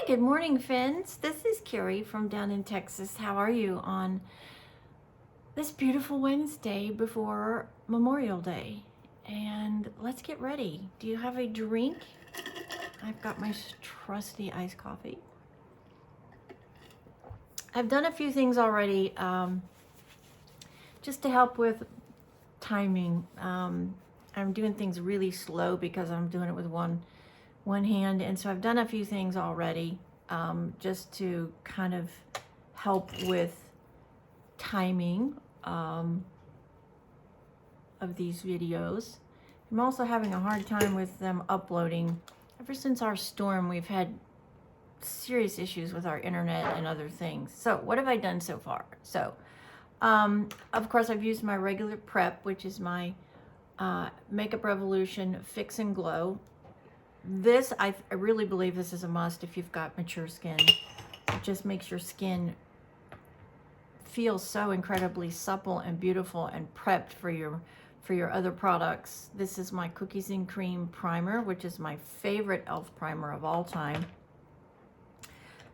Good morning, friends. This is Carrie from down in Texas. How are you on this beautiful Wednesday before Memorial Day? And let's get ready. Do you have a drink? I've got my trusty iced coffee. I've done a few things already just to help with timing. I'm doing things really slow because I'm doing it with one hand, and so I've done a few things already just to kind of help with timing of these videos. I'm also having a hard time with them uploading. Ever since our storm, we've had serious issues with our internet and other things. So what have I done so far? So of course I've used my regular prep, which is my Makeup Revolution Fix and Glow. This, I really believe this is a must if you've got mature skin. It just makes your skin feel so incredibly supple and beautiful and prepped for your other products. This is my Cookies and Cream Primer, which is my favorite e.l.f. primer of all time.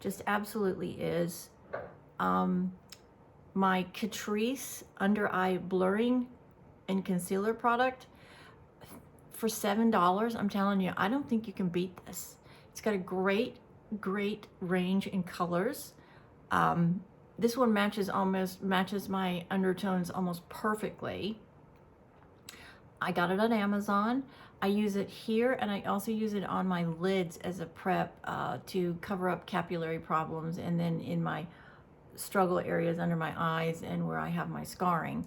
Just absolutely is. My Catrice Under Eye Blurring and Concealer product. For $7, I'm telling you, I don't think you can beat this. It's got a great range in colors. This one matches my undertones almost perfectly. I got it on Amazon. I use it here, and I also use it on my lids as a prep to cover up capillary problems, and then in my struggle areas under my eyes and where I have my scarring.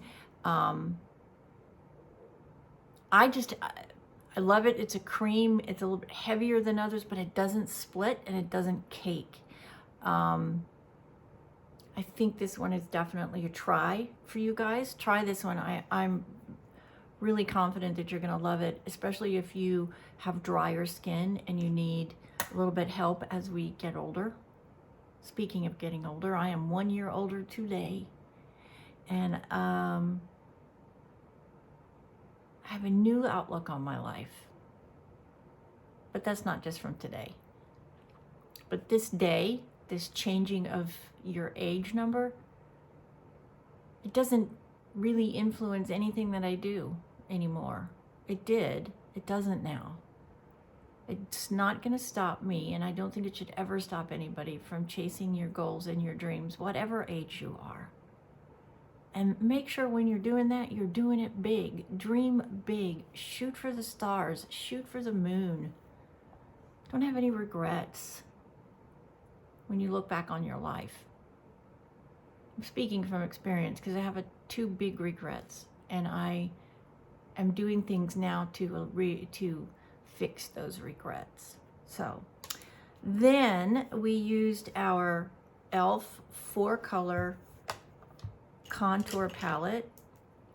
I love it. It's a cream. It's a little bit heavier than others, but it doesn't split and it doesn't cake. I think this one is definitely a try for you guys. Try this one. I'm really confident that you're going to love it, especially if you have drier skin and you need a little bit help as we get older. Speaking of getting older, I am 1 year older today. And I have a new outlook on my life. But that's not just from today. But this day, this changing of your age number, it doesn't really influence anything that I do anymore. It did. It doesn't now. It's not going to stop me, and I don't think it should ever stop anybody from chasing your goals and your dreams, whatever age you are. And make sure when you're doing that, you're doing it big. Dream big. Shoot for the stars. Shoot for the moon. Don't have any regrets when you look back on your life. I'm speaking from experience because I have two big regrets, and I am doing things now to fix those regrets. So then we used our e.l.f. 4-color contour palette.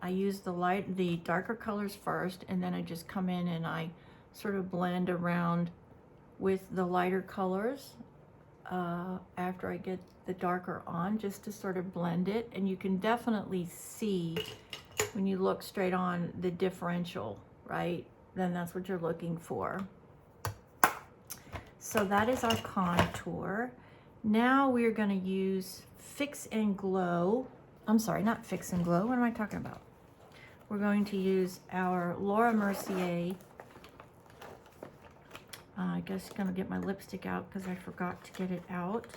I use the darker colors first, and then I just come in and I sort of blend around with the lighter colors after I get the darker on, just to sort of blend it. And you can definitely see when you look straight on the differential, right? Then that's what you're looking for. So that is our contour. Now we're going to use Fix and Glow. I'm sorry, not Fix and Glow. What am I talking about? We're going to use our Laura Mercier. I guess I'm going to get my lipstick out because I forgot to get it out.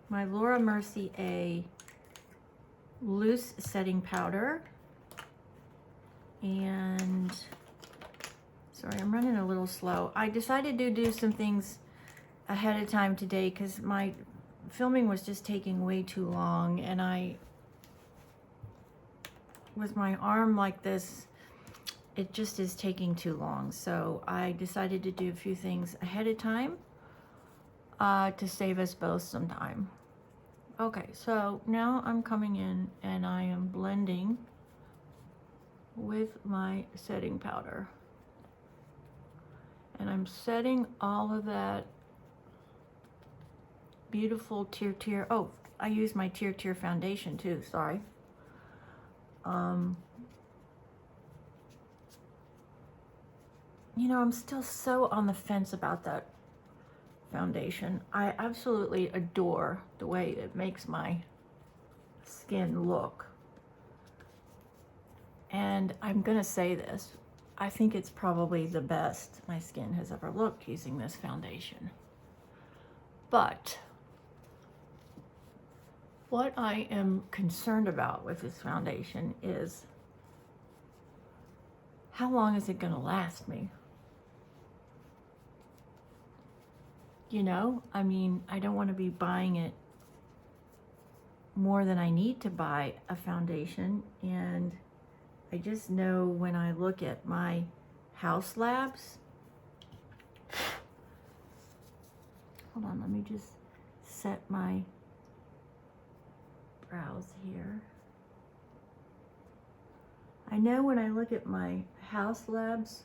My Laura Mercier loose setting powder. And sorry, I'm running a little slow. I decided to do some things ahead of time today because my filming was just taking way too long, and with my arm like this, it just is taking too long. So I decided to do a few things ahead of time to save us both some time. Okay, so now I'm coming in and I am blending with my setting powder. And I'm setting all of that beautiful Tier. Oh, I use my Tier foundation too, sorry. You know, I'm still so on the fence about that foundation. I absolutely adore the way it makes my skin look. And I'm gonna say this, I think it's probably the best my skin has ever looked using this foundation. But what I am concerned about with this foundation is how long is it gonna last me? You know, I mean, I don't want to be buying it more than I need to buy a foundation. And I just know when I look at my House Labs, hold on, let me just set my brows here. I know when I look at my House Labs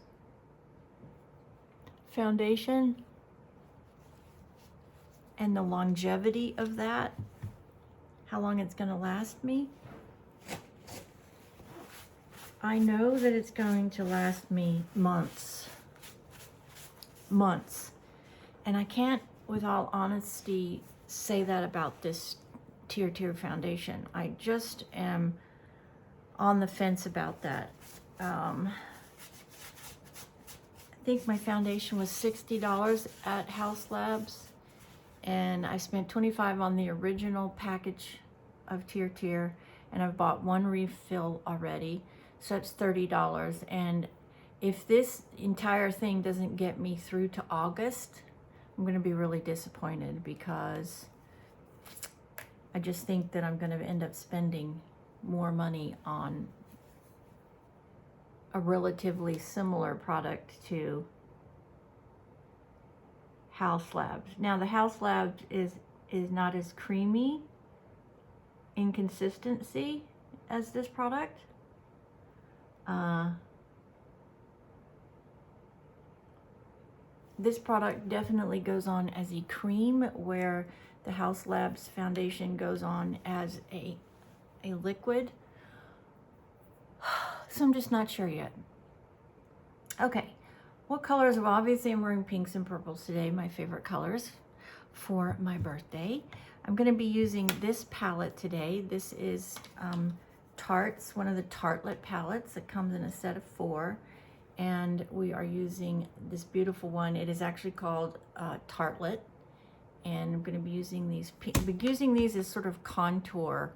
foundation and the longevity of that, how long it's going to last me, I know that it's going to last me months. Months. And I can't, with all honesty, say that about this Tier foundation. I just am on the fence about that. I think my foundation was $60 at House Labs. And I spent $25 on the original package of Tier, and I've bought one refill already, so it's $30. And if this entire thing doesn't get me through to August, I'm going to be really disappointed, because I just think that I'm going to end up spending more money on a relatively similar product to House Labs. Now the House Labs is not as creamy in consistency as this product. This product definitely goes on as a cream, where the House Labs foundation goes on as a liquid. So I'm just not sure yet. Okay. What colors? Well, obviously I'm wearing pinks and purples today, my favorite colors for my birthday. I'm going to be using this palette today. This is Tarte's, one of the Tartelette palettes that comes in a set of 4. And we are using this beautiful one. It is actually called Tartelette. And I'm going to be using these, as sort of contour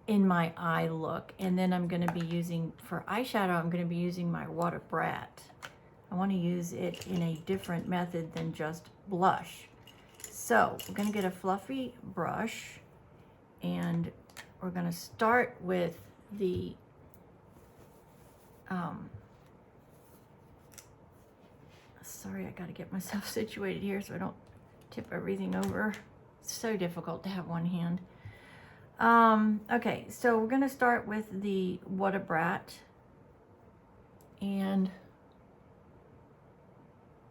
in my eye look. And then I'm going to be using, for eyeshadow, I'm going to be using my Water Brat. I want to use it in a different method than just blush. So we're going to get a fluffy brush, and we're going to start with the sorry, I got to get myself situated here so I don't tip everything over. It's so difficult to have one hand. Okay, so we're going to start with the Water Brat, and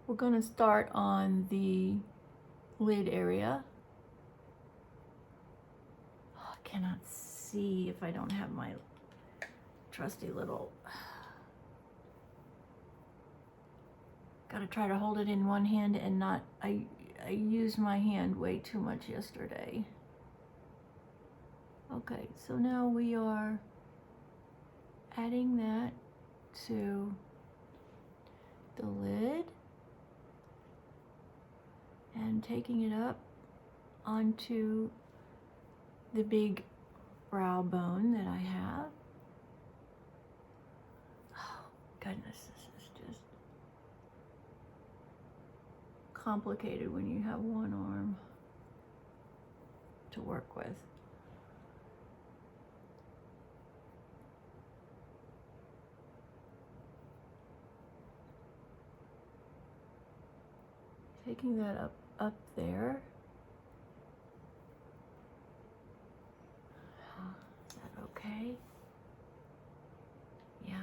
we're going to start on the lid area. Oh, I cannot see if I don't have my trusty little... Got to try to hold it in one hand and not... I used my hand way too much yesterday. Okay, so now we are adding that to the lid and taking it up onto the big brow bone that I have. Oh, goodness, this is just complicated when you have one arm to work with. Taking that up there. Is that okay? Yeah.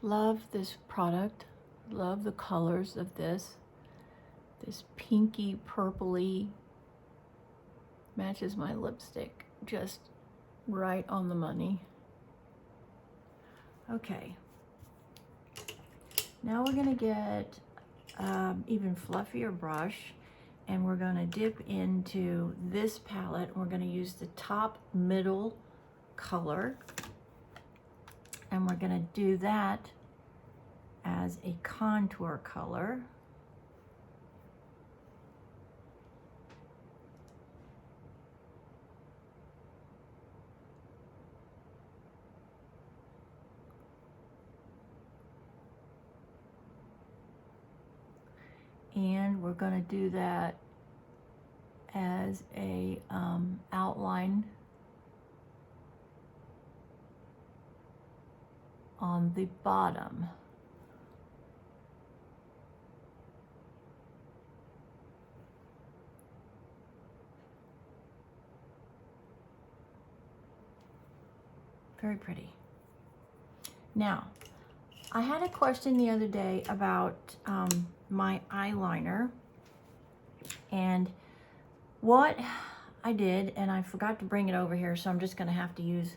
Love this product. Love the colors of this. This pinky purpley matches my lipstick just right on the money. Okay. Now we're gonna get even fluffier brush, and we're going to dip into this palette. We're going to use the top middle color, and we're going to do that as a contour color. And we're going to do that as a outline on the bottom. Very pretty. Now, I had a question the other day about my eyeliner, and what I did, and I forgot to bring it over here, so I'm just going to have to use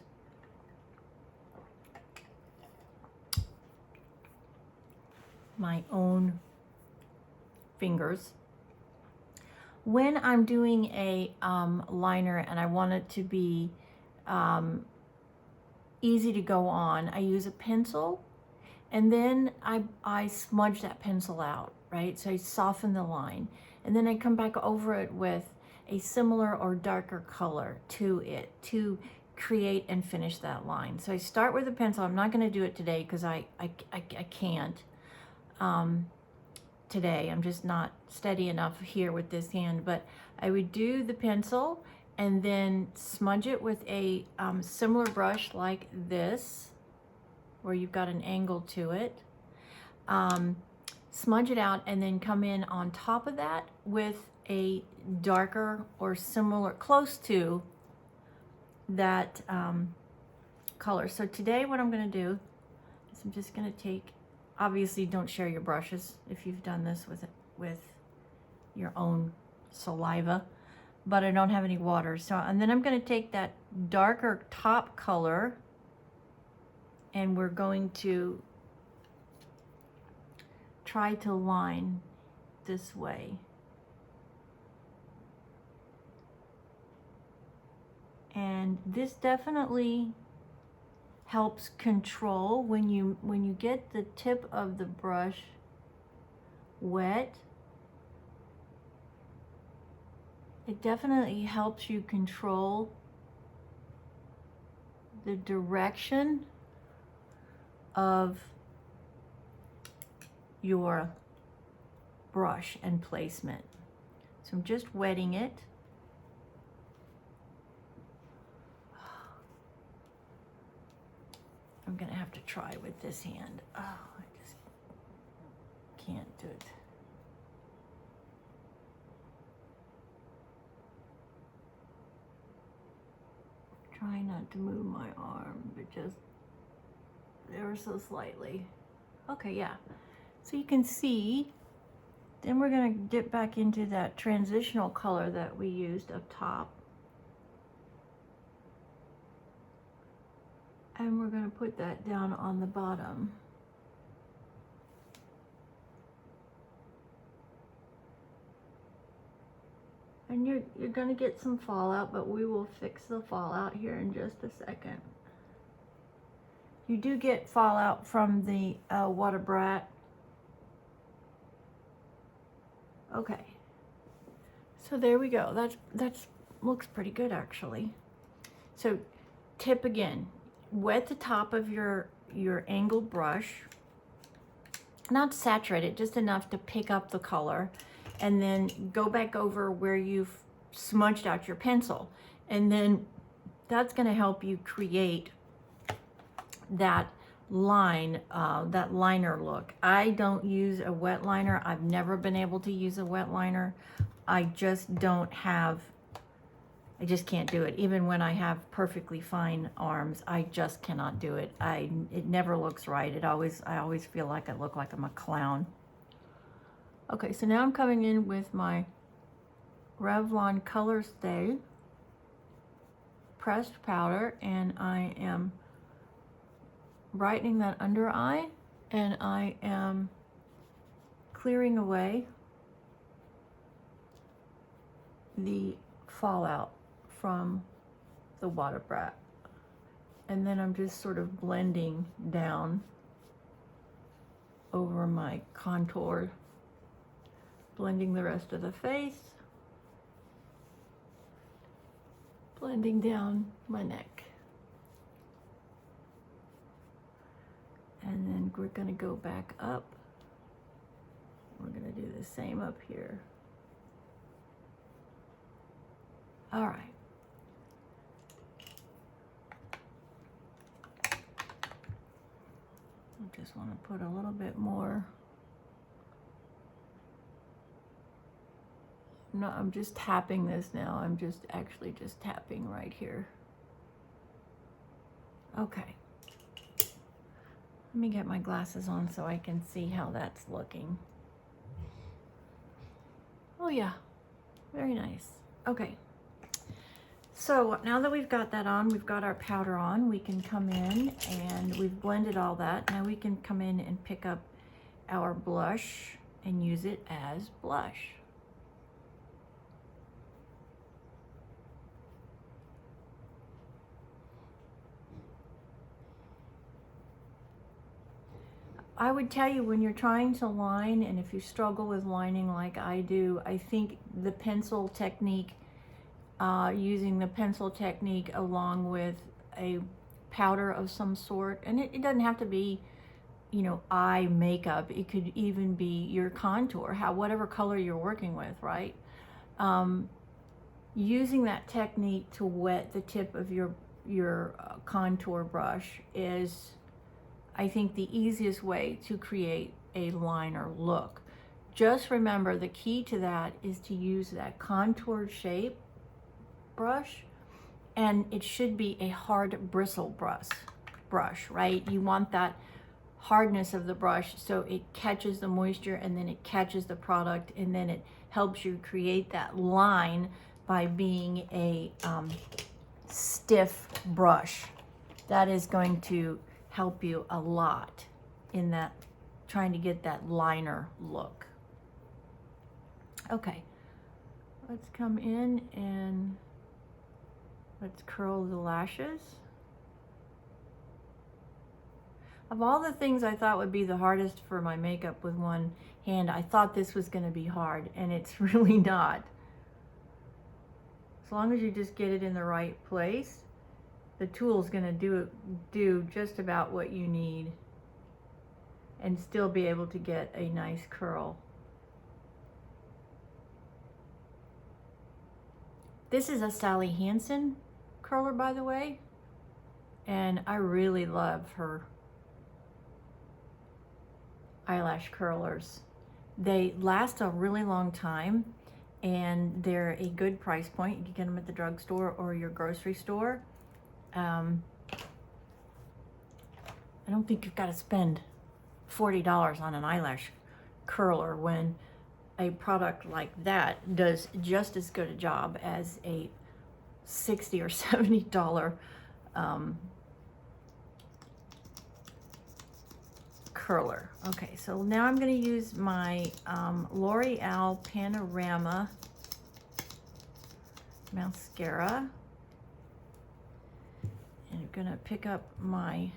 my own fingers. When I'm doing a liner and I want it to be easy to go on, I use a pencil, and then I smudge that pencil out, right? So I soften the line, and then I come back over it with a similar or darker color to it to create and finish that line. So I start with a pencil. I'm not going to do it today because I can't today. I'm just not steady enough here with this hand, but I would do the pencil and then smudge it with a similar brush like this, where you've got an angle to it. Smudge it out and then come in on top of that with a darker or similar, close to that color. So today what I'm going to do is I'm just going to take, obviously don't share your brushes if you've done this with your own saliva, but I don't have any water. So, and then I'm going to take that darker top color, and we're going to try to line this way. And this definitely helps control when you get the tip of the brush wet. It definitely helps you control the direction of your brush and placement. So I'm just wetting it. I'm gonna have to try with this hand. Oh, I just can't do it. Try not to move my arm, but just ever so slightly. Okay, yeah. So you can see, then we're gonna dip back into that transitional color that we used up top. And we're going to put that down on the bottom. And you're going to get some fallout, but we will fix the fallout here in just a second. You do get fallout from the water brat. Okay. So there we go. That's looks pretty good actually. So tip again. Wet the top of your angled brush, not saturate it, just enough to pick up the color, and then go back over where you've smudged out your pencil, and then that's going to help you create that line, that liner look. I don't use a wet liner. I've never been able to use a wet liner. I just can't do it. Even when I have perfectly fine arms, I just cannot do it. It never looks right. I always feel like I look like I'm a clown. Okay, so now I'm coming in with my Revlon Color Stay pressed powder, and I am brightening that under eye, and I am clearing away the fallout from the water brat. And then I'm just sort of blending down over my contour, blending the rest of the face, blending down my neck. And then we're going to go back up. We're going to do the same up here. All right. I just want to put a little bit more. No, I'm just tapping this now. I'm just actually just tapping right here. Okay. Let me get my glasses on so I can see how that's looking. Oh yeah, very nice. Okay. So now that we've got that on, we've got our powder on, we can come in and we've blended all that. Now we can come in and pick up our blush and use it as blush. I would tell you, when you're trying to line, and if you struggle with lining like I do, I think the pencil technique, using the pencil technique along with a powder of some sort, and it doesn't have to be, you know, eye makeup. It could even be your contour, whatever color you're working with, right? Using that technique to wet the tip of your contour brush is, I think, the easiest way to create a liner look. Just remember, the key to that is to use that contoured shape brush, and it should be a hard bristle brush, right? You want that hardness of the brush so it catches the moisture, and then it catches the product, and then it helps you create that line by being a stiff brush. That is going to help you a lot in that, trying to get that liner look. Okay, let's come in and let's curl the lashes. Of all the things I thought would be the hardest for my makeup with one hand, I thought this was going to be hard, and it's really not. As long as you just get it in the right place, the tool's going to do just about what you need and still be able to get a nice curl. This is a Sally Hansen curler, by the way, and I really love her eyelash curlers. They last a really long time, and they're a good price point. You can get them at the drugstore or your grocery store. I don't think you've got to spend $40 on an eyelash curler when a product like that does just as good a job as a $60 or $70 curler. Okay, so now I'm going to use my L'Oreal Panorama mascara. And I'm going to pick up my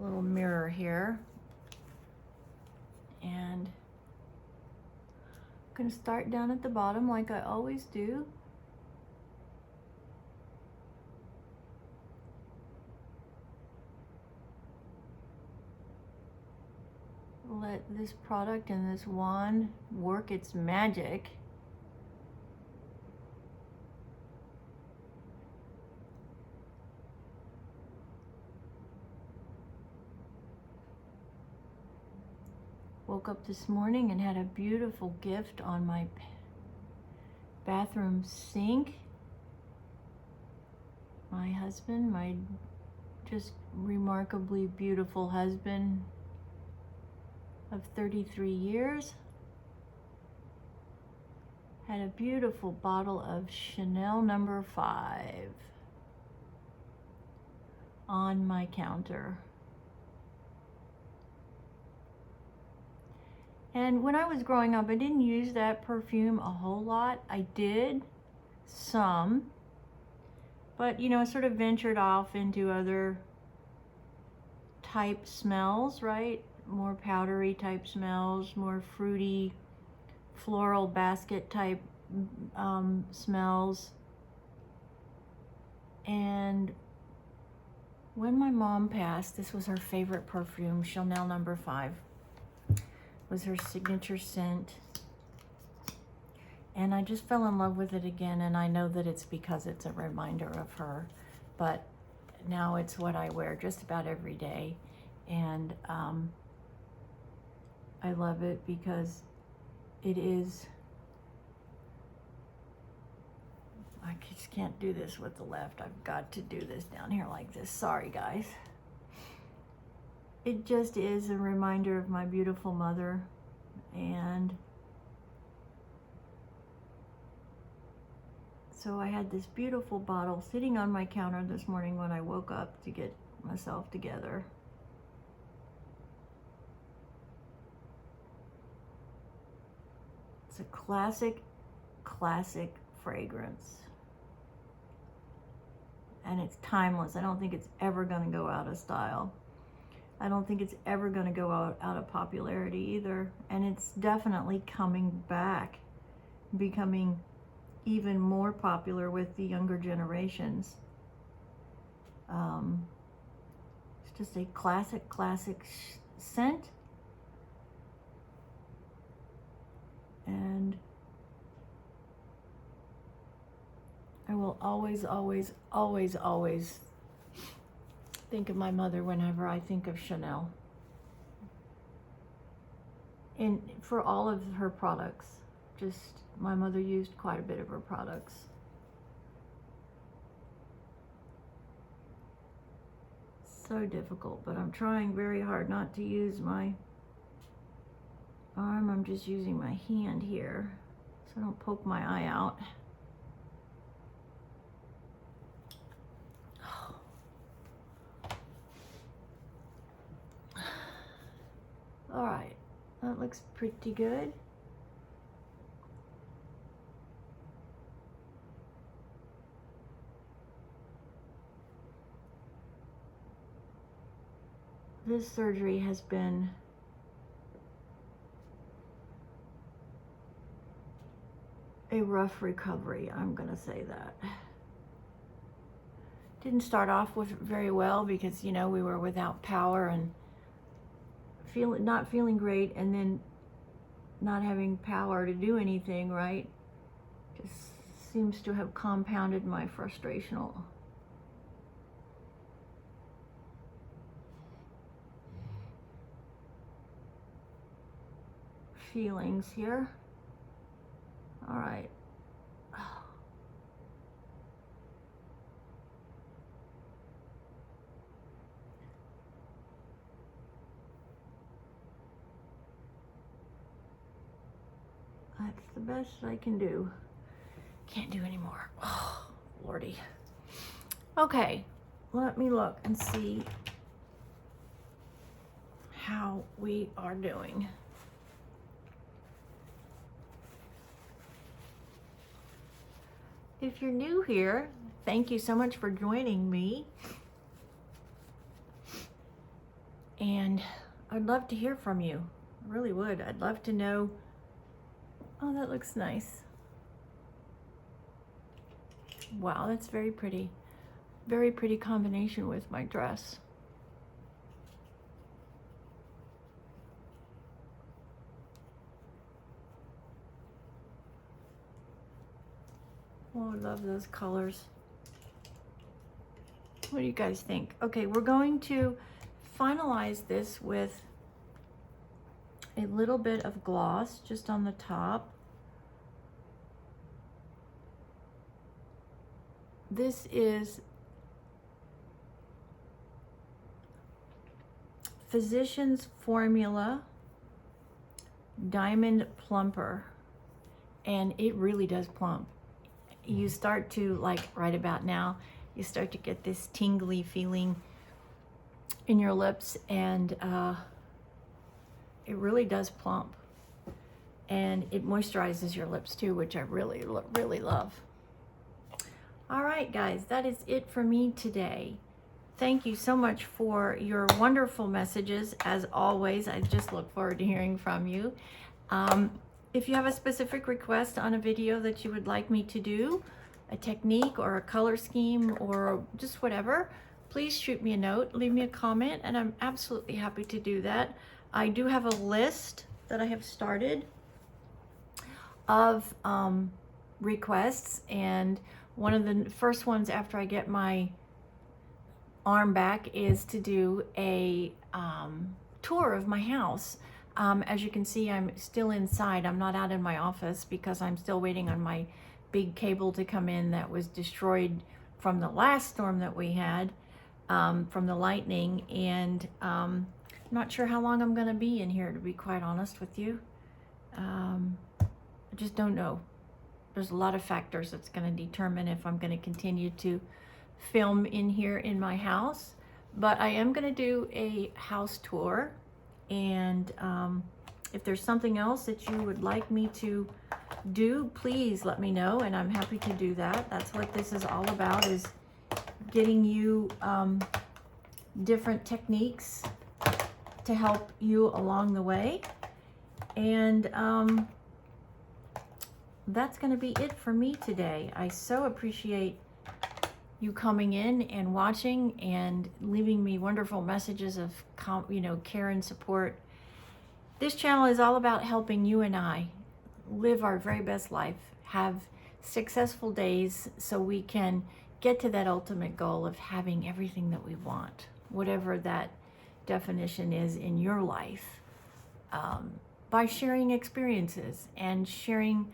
little mirror here. And I'm going to start down at the bottom like I always do. Let this product and this wand work its magic. Woke up this morning and had a beautiful gift on my bathroom sink. My husband, my just remarkably beautiful husband of 33 years, had a beautiful bottle of Chanel No. 5 on my counter. And when I was growing up, I didn't use that perfume a whole lot. I did some, but you know, I sort of ventured off into other type smells, right? More powdery type smells, more fruity, floral basket type smells. And when my mom passed, this was her favorite perfume, Chanel No. 5. Was her signature scent. And I just fell in love with it again, and I know that it's because it's a reminder of her, but now it's what I wear just about every day. And I love it because it is, I just can't do this with the left. I've got to do this down here like this. Sorry, guys. It just is a reminder of my beautiful mother. And so I had this beautiful bottle sitting on my counter this morning when I woke up to get myself together. It's a classic, classic fragrance. And it's timeless. I don't think it's ever going to go out of style. I don't think it's ever going to go out of popularity either. And it's definitely coming back, becoming even more popular with the younger generations. It's just a classic, classic scent. And I will always, always, always, always think of my mother whenever I think of Chanel. And for all of her products, just my mother used quite a bit of her products. So difficult, but I'm trying very hard not to use my arm. I'm just using my hand here so I don't poke my eye out. All right, that looks pretty good. This surgery has been a rough recovery, I'm gonna say that. Didn't start off with very well because, you know, we were without power and not feeling great, and then not having power to do anything, right? Just seems to have compounded my frustrational feelings here. All right. That's the best I can do. Can't do anymore. Oh, Lordy. Okay, let me look and see how we are doing. If you're new here, thank you so much for joining me. And I'd love to hear from you. I really would. I'd love to know. Oh, that looks nice. Wow, that's very pretty. Very pretty combination with my dress. Oh, I love those colors. What do you guys think? Okay, we're going to finalize this with a little bit of gloss just on the top. This is Physicians Formula Diamond Plumper, and it really does plump. You start to, like right about now, you start to get this tingly feeling in your lips, and it really does plump. and it moisturizes your lips too, which I really, really love. All right, guys, that is it for me today. Thank you so much for your wonderful messages. As always, I just look forward to hearing from you. If you have a specific request on a video that you would like me to do, a technique or a color scheme or just whatever, please shoot me a note, leave me a comment, and I'm absolutely happy to do that. I do have a list that I have started of requests, and one of the first ones after I get my arm back is to do a tour of my house. As you can see, I'm still inside. I'm not out in my office because I'm still waiting on my big cable to come in that was destroyed from the last storm that we had, from the lightning. And I'm not sure how long I'm going to be in here, to be quite honest with you. I just don't know. There's a lot of factors that's going to determine if I'm going to continue to film in here in my house. But I am going to do a house tour, and if there's something else that you would like me to do, please let me know, and I'm happy to do that. That's what this is all about, is getting you different techniques to help you along the way. And that's going to be it for me today. I so appreciate you coming in and watching and leaving me wonderful messages of care and support. This channel is all about helping you and I live our very best life, have successful days, so we can get to that ultimate goal of having everything that we want, whatever that definition is in your life, by sharing experiences and sharing,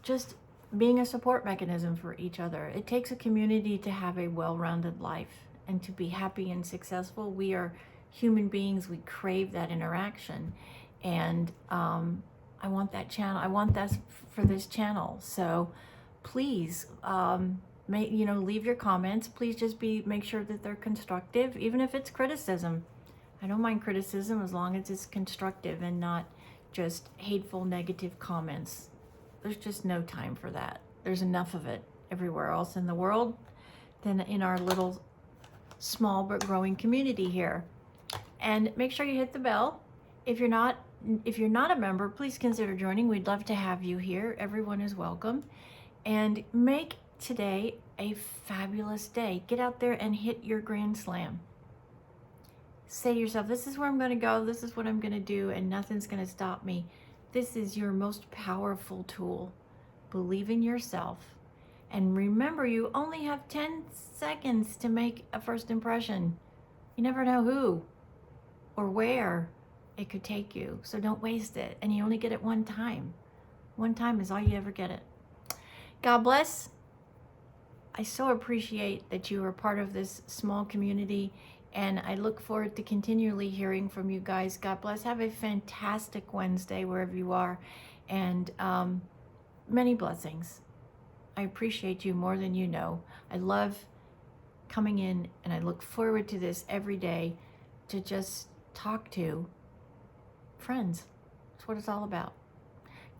just being a support mechanism for each other. It takes a community to have a well-rounded life and to be happy and successful. We are human beings. We crave that interaction, and I want that channel. I want that for this channel. So please, leave your comments. Please just make sure that they're constructive, even if it's criticism. I don't mind criticism as long as it's constructive and not just hateful, negative comments. There's just no time for that. There's enough of it everywhere else in the world than in our little small but growing community here. And make sure you hit the bell. If you're not a member, please consider joining. We'd love to have you here. Everyone is welcome. And make today a fabulous day. Get out there and hit your grand slam. Say to yourself, this is where I'm going to go. This is what I'm going to do, and nothing's going to stop me. This is your most powerful tool. Believe in yourself. And remember, you only have 10 seconds to make a first impression. You never know who or where it could take you. So don't waste it. And you only get it one time. One time is all you ever get it. God bless. I so appreciate that you are part of this small community, and I look forward to continually hearing from you guys. God bless. Have a fantastic Wednesday wherever you are, and many blessings. I appreciate you more than you know. I love coming in, and I look forward to this every day, to just talk to friends. That's what it's all about.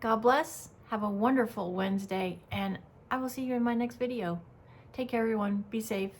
God bless. Have a wonderful Wednesday, and I will see you in my next video. Take care, everyone. Be safe.